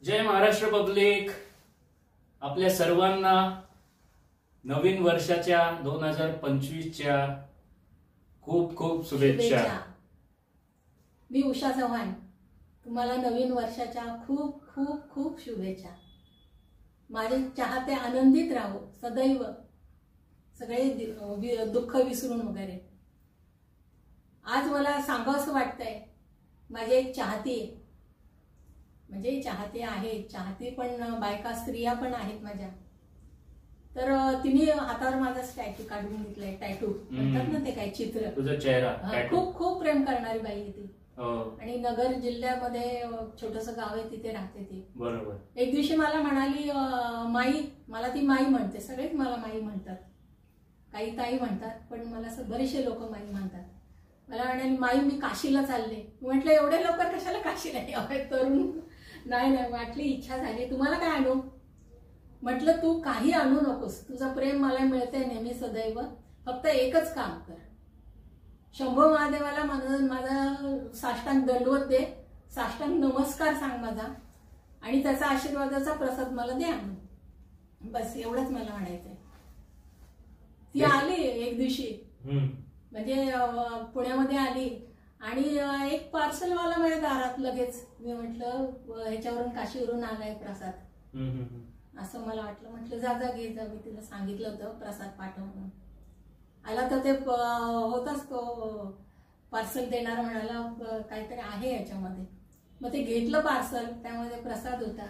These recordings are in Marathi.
जय महाराष्ट्र पब्लिक. आपल्या सर्वांना नवीन वर्षाच्या 2025च्या खूप खूप शुभेच्छा. मी उषा चव्हाण. तुम्हाला नवीन वर्षाच्या खूप खूप खूप शुभेच्छा. माझे चाहते आनंदित राहो सदैव, सगळे दुःख विसरून वगैरे. आज मला सांगावंसं वाटतंय, माझे एक चाहती आहे, म्हणजे चाहते आहेत, चाहती पण बायका स्त्रिया पण आहेत माझ्या. तर तिने हातावर माझा स्टॅच्यू काढून घेतलाय, टॅटू म्हणतात ना ते, काय चित्र, तुझा चेहरा. खूप खूप प्रेम करणारी बाई आहे ती. आणि नगर जिल्ह्यामध्ये छोटंसं गाव आहे, तिथे राहते ती. बरोबर. एक दिवशी मला म्हणाली, माई, मला ती माई म्हणते, सगळेच मला माई म्हणतात, काही ताई म्हणतात, पण मला बरेचसे लोक माई म्हणतात. मला म्हणाली, माई मी काशीला चालले. म्हटलं एवढे लवकर कशाला काशीला यावे तरुण? नाही नाही, वाटली इच्छा झाली. तुम्हाला काय आणू? म्हटलं तू काही आणू नकोस, तुझं प्रेम मला मिळतंय नेहमी सदैव. फक्त एकच काम कर, शंभो महादेवाला माझा साष्टांग दंडवत दे, साष्टांग नमस्कार सांग माझा, आणि त्याचा आशीर्वादाचा प्रसाद मला दे आणून. बस एवढंच मला म्हणायचंय. ती आली एक दिवशी, म्हणजे पुण्यामध्ये आली, आणि एक पार्सलवाला माझ्या दारात लगेच. मी म्हटलं ह्याच्यावरून काशीवरून आलाय प्रसाद, असं मला वाटलं. म्हटलं जा जा घे जा. मी तिला सांगितलं होतं प्रसाद पाठव म्हणून. आला तर ते होताच तो पार्सल देणारा म्हणाला काहीतरी आहे याच्यामध्ये. मग ते घेतलं पार्सल, त्यामध्ये प्रसाद होता.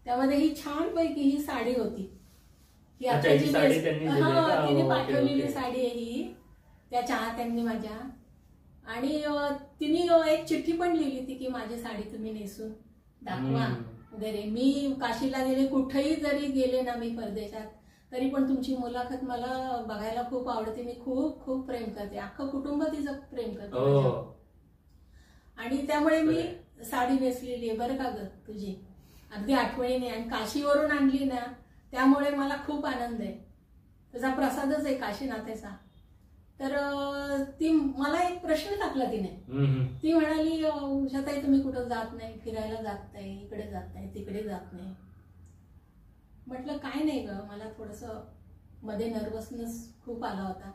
त्यामध्ये ही छान पैकी ही साडी होती. ही आताची तिने पाठवलेली साडी आहे ही, त्या चाहत्यांनी माझ्या. आणि तिने एक चिठ्ठी पण लिहिली होती की माझी साडी तुम्ही नेसून दाखवा वगैरे. मी काशीला गेले, कुठेही जरी गेले ना मी परदेशात, तरी पण तुमची मुलाखत मला बघायला खूप आवडते. मी खूप खूप प्रेम करते, अख्खं कुटुंब तिचं प्रेम करते. आणि त्यामुळे मी साडी नेसलेली आहे बरं का ग तुझी, अगदी आठवणीने. आणि काशीवरून आणली ना, त्यामुळे मला खूप आनंद आहे. त्याचा प्रसादच आहे काशीनाथाचा. तर ती मला एक प्रश्न टाकला तिने. ती म्हणाली, उषाताई तुम्ही कुठं जात नाही, फिरायला जात नाही, इकडे जात नाही, तिकडे जात नाही. म्हटलं काय नाही ग, मला थोडंसं मध्ये नर्वसनेस खूप आला होता,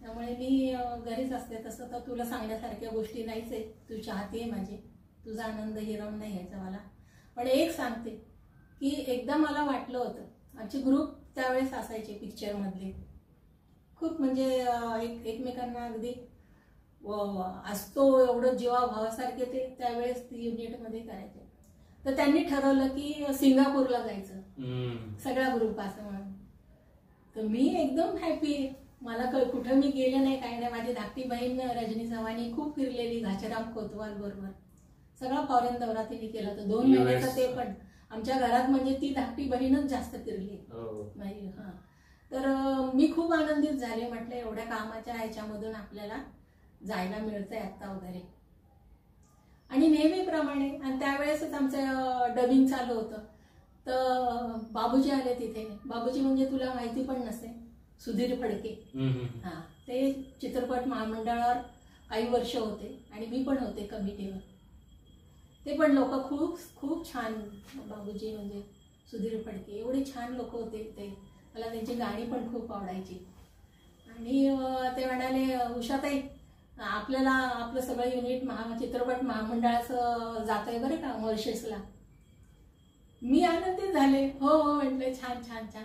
त्यामुळे मी घरीच असते. तसं तर तुला सांगण्यासारख्या गोष्टी नाहीच आहे, तू चाहती आहे माझी, तुझा आनंद हिरावून नाही घ्यायचा मला. पण एक सांगते की एकदा मला वाटलं होतं, आमचे ग्रुप त्यावेळेस असायचे पिक्चरमधले, खूप म्हणजे एकमेकांना अगदी असतो एवढं जीवाभावासारखे ते त्यावेळेस युनिटमध्ये करायचे. तर त्यांनी ठरवलं की सिंगापूरला जायचं सगळा ग्रुप असं म्हणून. तर मी एकदम हॅपी. मला कुठं मी गेले नाही, काही नाही. माझी धाकटी बहीण रजनी चव्हाणी खूप फिरलेली, घाचराम कोतवाल बरोबर सगळा फॉरेन दौरा तिने केला होता 2 महिन्याचा. ते पण आमच्या घरात म्हणजे ती धाकटी बहीणच जास्त फिरली. हा, तर मी खूप आनंदित झाले. म्हटलं एवढ्या कामाच्या ह्याच्यामधून आपल्याला जायला मिळतंय आता वगैरे. आणि नेहमीप्रमाणे, आणि त्यावेळेसच आमचं डबिंग चालू होतं, तर बाबूजी आले तिथे. बाबूजी म्हणजे तुला माहिती पण नसेल, सुधीर फडके. हा, ते चित्रपट महामंडळावर काही वर्ष होते, आणि मी पण होते कमिटीवर. ते पण लोक खूप खूप छान. बाबूजी म्हणजे सुधीर फडके एवढे छान लोक होते ते. मला त्यांची गाणी पण खूप आवडायची. आणि ते म्हणाले, उषाताई आपल्याला आपलं सगळं युनिट चित्रपट महामंडळाचं जात आहे बरं का मॉरिशसला. मी आनंदित झाले. हो हो म्हटलं, छान छान छान.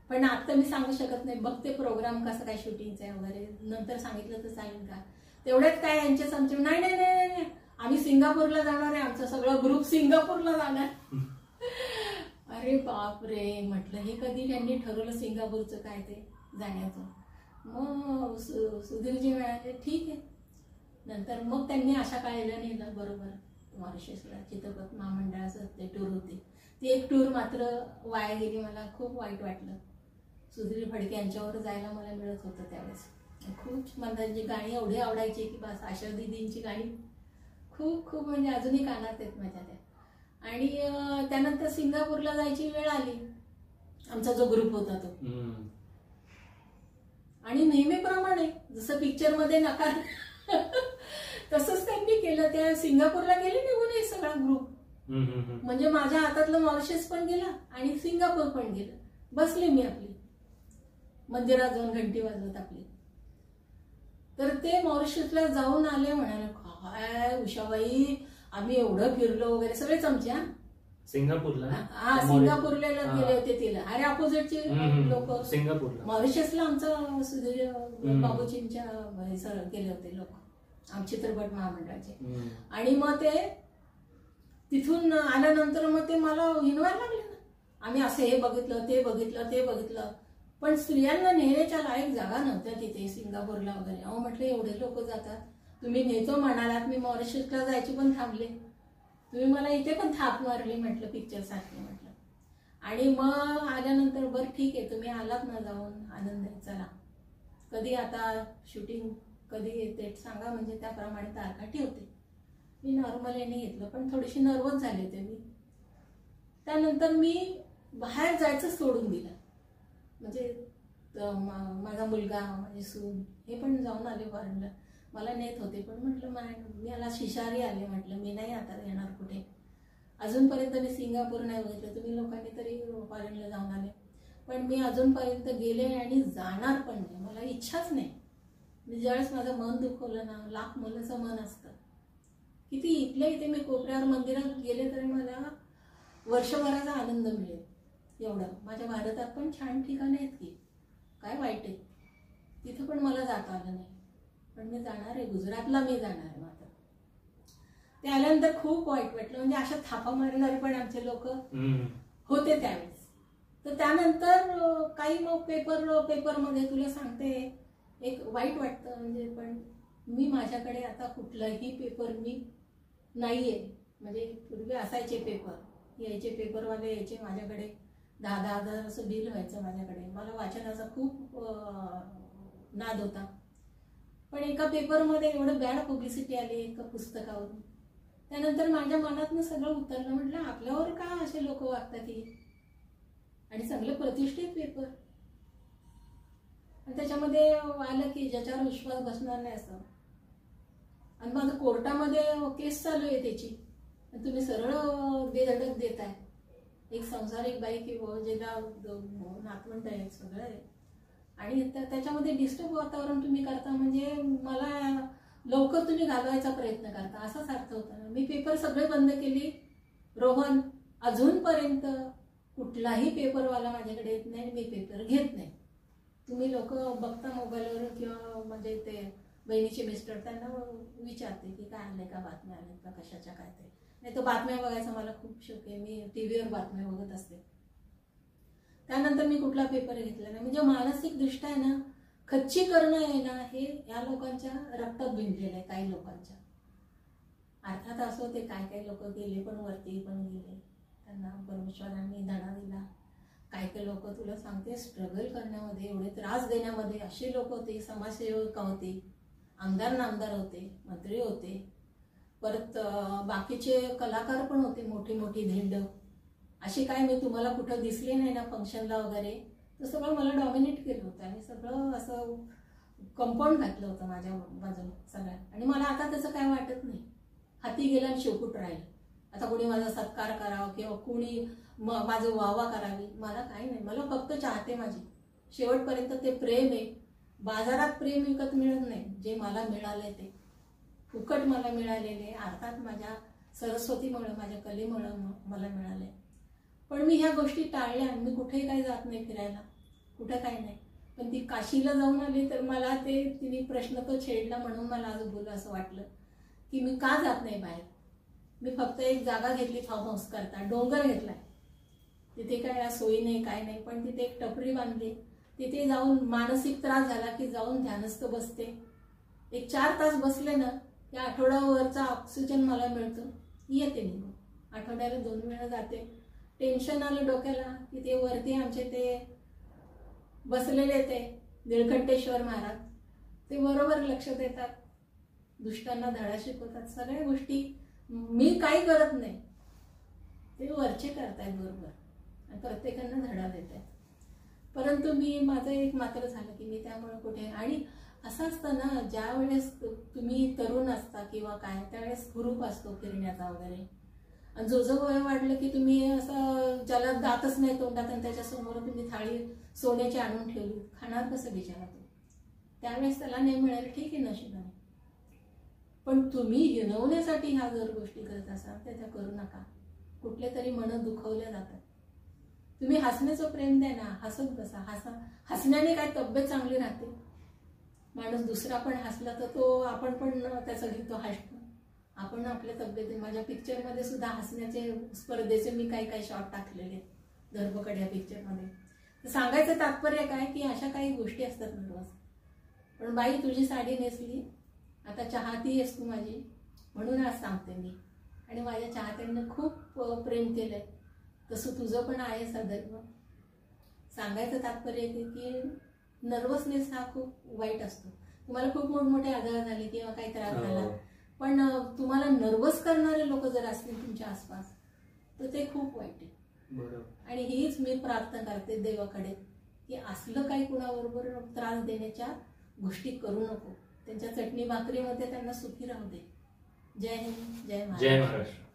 पण आता मी सांगू शकत नाही, बघते प्रोग्राम कसं काय शूटिंगचं आहे वगैरे, नंतर सांगितलं तर चालेल का? तेवढ्यात काय यांचे समजे, नाही नाही नाही नाही, आम्ही सिंगापूरला जाणार आहे, आमचा सगळा ग्रुप सिंगापूरला जाणार. अरे बापरे, म्हटलं हे कधी त्यांनी ठरवलं सिंगापूरचं काय ते जाण्याचं? मग सुधीरजी म्हणाले ठीक आहे. नंतर मग त्यांनी अशा काळाला नेलं बरोबर मॉरिशसला. चित्रपट महामंडळाचं ते टूर होते. ती एक टूर मात्र वाया गेली. मला खूप वाईट वाटलं. सुधीर फडके यांच्यावर जायला मला मिळत होतं त्यावेळेस. खूप मला जी गाणी एवढी आवडायची की बस. आशा दीदींची गाणी खूप खूप म्हणजे अजूनही कानात आहेत माझ्या त्या. आणि त्यानंतर सिंगापूरला जायची वेळ आली, आमचा जो ग्रुप होता तो. आणि नेहमीप्रमाणे जसं पिक्चरमध्ये नकार तसंच त्यांनी केलं. त्या सिंगापूरला गेले निघून सगळा ग्रुप. म्हणजे माझ्या हातातलं मॉरिशस पण गेला आणि सिंगापूर पण गेलं. बसले मी आपली मंदिरात जाऊन घंटी वाजवत आपली. तर ते मॉरिशसला जाऊन आले. म्हणाले काय उषाबाई आम्ही एवढं फिरलो वगैरे, सगळेच आमच्या. सिंगापूरला? हा, सिंगापूरला गेले होते तिला. अरे अपोजिटचे लोक सिंगापूरला. मॉरिशसला आमचं सुधीर बाबूजींच्या गेले होते लोक, आमचे चित्रपट महामंडळाचे. आणि मग ते तिथून आल्यानंतर मग ते मला हिनवायला लागले ना, आम्ही असं हे बघितलं, ते बघितलं, ते बघितलं. पण स्त्रियांना नेण्याच्या लायक जागा नव्हत्या तिथे सिंगापूरला वगैरे. अहो म्हटलं एवढे लोक जातात, तुम्ही नेतो म्हणालात, मी मॉरिशसला जायची पण थांबले, तुम्ही मला इथे पण थाप मारली म्हटलं पिक्चर साठी म्हटलं. आणि मग आल्यानंतर बरं ठीक आहे तुम्ही आलात ना जाऊन, आनंद आहे, चला कधी आता शूटिंग कधी येते सांगा, म्हणजे त्याप्रमाणे तारखा ठेवते. मी नॉर्मल याने घेतलं, पण थोडीशी नर्वस झाले होते मी. त्यानंतर मी बाहेर जायचं सोडून दिलं. म्हणजे माझा मुलगा, माझी सून हे पण जाऊन आले फॉरेनला, मला नेत होते. पण म्हटलं मी याला शिशारी आले, म्हटलं मी नाही आता येणार कुठे. अजूनपर्यंत मी सिंगापूर नाही बघितलं, तुम्ही लोकांनी तरी फॉरेनला जाऊन आले, पण मी अजूनपर्यंत गेले आणि जाणार पण नाही, मला इच्छाच नाही. मी ज्यावेळेस माझं मन दुखवलं ना, लाख मुलाचं मन असतं, किती इथल्या इथे मी कोपऱ्यावर मंदिरात गेले तरी मला वर्षभराचा आनंद मिळेल एवढं. माझ्या भारतात पण छान ठिकाणं आहेत की, काय वाईट आहे, तिथं पण मला जाता आलं नाही. पण मी जाणार आहे, गुजरातला मी जाणार आहे. मात्र ते आल्यानंतर खूप वाईट वाटलं, म्हणजे अशा थापा मारणारे पण आमचे लोक होते त्यावेळेस. तर त्यानंतर काही मग पेपरमध्ये तुला सांगते एक वाईट वाटतं, म्हणजे पण मी माझ्याकडे आता कुठलाही पेपर मी नाहीये. म्हणजे पूर्वी असायचे पेपर, यायचे पेपरवाले यायचे माझ्याकडे, 10,000 असं बिल व्हायचं माझ्याकडे. मला वाचनाचा खूप नाद होता. पण एका पेपरमध्ये एवढं बॅड पब्लिसिटी आली एका पुस्तकावरून. त्यानंतर माझ्या मनातनं सगळं उतरलं. म्हटलं आपल्यावर का असे लोक वागतात ही, आणि चांगलं प्रतिष्ठित पेपर. आणि त्याच्यामध्ये आलं की ज्याच्यावर विश्वास बसणार नाही असं. आणि माझं कोर्टामध्ये केस चालू आहे त्याची, तुम्ही सरळ बेधडक देताय. एक संसारिक बाई किंवा ज्याला नातवंड आहे सगळं आहे, आणि त्याच्यामध्ये डिस्टर्ब वातावरण तुम्ही करता, म्हणजे मला लवकर तुम्ही घालवायचा प्रयत्न करता असाच अर्थ होता ना. मी पेपर सगळे बंद केली. रोहन, अजूनपर्यंत कुठलाही पेपरवाला माझ्याकडे येत नाही, मी पेपर घेत नाही. तुम्ही लोक बघता मोबाईलवर किंवा म्हणजे ते बहिणीचे मिस्टर त्यांना विचारते की काय आलंय का, बातम्या आल्या का, कशाच्या काय ते. नाही तर बातम्या बघायचा मला खूप शौक आहे, मी टीव्हीवर बातम्या बघत असते. त्यानंतर मी कुठला पेपर घेतला नाही. म्हणजे मानसिक दृष्ट्या आहे ना, खच्चीकरण आहे ना, हे या लोकांच्या रक्तात भिनलेलं आहे. काही लोकांच्या अर्थात असं होते, काय लोक गेले पण वरती पण गेले, त्यांना परमेश्वरांनी धडा दिला. काही लोक तुला सांगते स्ट्रगल करण्यामध्ये, एवढे त्रास देण्यामध्ये असे लोक होते. समाजसेवक होते, आमदार नामदार होते, मंत्री होते, परत बाकीचे कलाकार पण होते, मोठी मोठी धिंड. अशी काय मी तुम्हाला कुठं दिसले नाही ना फंक्शनला वगैरे, तर सगळं मला डॉमिनेट केलं होतं आणि सगळं असं कंपाऊंड घातलं होतं माझ्या बाजूला सगळ्या. आणि मला आता त्याचं काय वाटत नाही. हाती गेला आणि शेवकूट राहिलं. आता कोणी माझा सत्कार करावा किंवा कोणी माझं वाहवा करावी, मला काही नाही. मला फक्त चाहते माझी शेवटपर्यंत ते प्रेम आहे. बाजारात प्रेम विकत मिळत नाही, जे मला मिळालंय ते फुकट मला मिळालेले, अर्थात माझ्या सरस्वतीमुळे, माझ्या कलेमुळे मला मिळाले. पण मी ह्या गोष्टी टाळल्या. मी कुठेही काही जात नाही फिरायला, कुठं काही नाही. पण ती काशीला जाऊन आली तर मला ते तिने प्रश्न तो छेडला, म्हणून मला आज बोलू असं वाटलं की मी का जात नाही बाहेर. मी फक्त एक जागा घेतली फार्म हाऊस करता, डोंगर घेतलाय, तिथे काय सोयी नाही काय नाही, पण तिथे एक टपरी बांधली. तिथे जाऊन मानसिक त्रास झाला की जाऊन ध्यानस्थ बसते. एक 4 तास बसले ना, या आठवड्यावरचा ऑक्सिजन मला मिळतो, येते निघून. आठवड्याला 2 वेळा जाते. टेन्शन आलं डोक्याला की ते वरती आमचे ते बसलेले ते निळकंठेश्वर महाराज, ते बरोबर लक्ष देतात, दुष्टांना धडा शिकवतात. सगळ्या गोष्टी मी काही करत नाही, ते वरचे करतायत बरोबर आणि प्रत्येकांना धडा देत आहेत. परंतु मी माझं एक मात्र झालं की मी त्यामुळे कुठे, आणि असं असतं ना, ज्या वेळेस तुम्ही तरुण असता किंवा काय, त्यावेळेस हुरूप असतो फिरण्याचा वगैरे. आणि जो वय वाढलं की तुम्ही असं ज्याला दातच नाही तोंडात आणि त्याच्यासमोर तुम्ही थाळी सोन्याची आणून ठेवली, खाणार कसं बिचारा तो? त्यावेळेस त्याला नाही मिळालं, ठीक आहे, नशिबाने. पण तुम्ही हिणवण्यासाठी ह्या जर गोष्टी करत असाल तर त्या करू नका. कुठले तरी मन दुखवल्या जातात. तुम्ही हसण्याचं प्रेम द्या ना, हसत बसा. हसण्याने काय तब्येत चांगली राहते. माणूस दुसरा पण हसला तर तो आपण पण त्याचं घेतो, हसतो. आपण आपल्या तब्येत, माझ्या पिक्चरमध्ये सुद्धा हसण्याचे स्पर्धेचे मी काही शॉट टाकलेले धरपकड या पिक्चरमध्ये. तर सांगायचं तात्पर्य काय की अशा काही गोष्टी असतात नर्वस. पण बाई तुझी साडी नेसली, आता चाहती आहेस तू माझी, म्हणून आज सांगते मी. आणि माझ्या चाहत्यांनी खूप प्रेम केलंय, तसं तुझं पण आहे सदैव. सांगायचं तात्पर्य की नर्वसनेस हा खूप वाईट असतो. तुम्हाला खूप मोठमोठे आजार झाले किंवा काही त्रास झाला, पण तुम्हाला नर्वस करणारे लोक जर असतील तुमच्या आसपास तर ते खूप वाईट आहे. बरोबर. आणि हीच मी प्रार्थना करते देवाकडे की असलं काही कुणाबरोबर त्रास देण्याच्या गोष्टी करू नको. त्यांच्या चटणी भाकरीमध्ये त्यांना सुखी राहू दे. जय हिंद, जय महाराष्ट्र. जय महाराष्ट्र.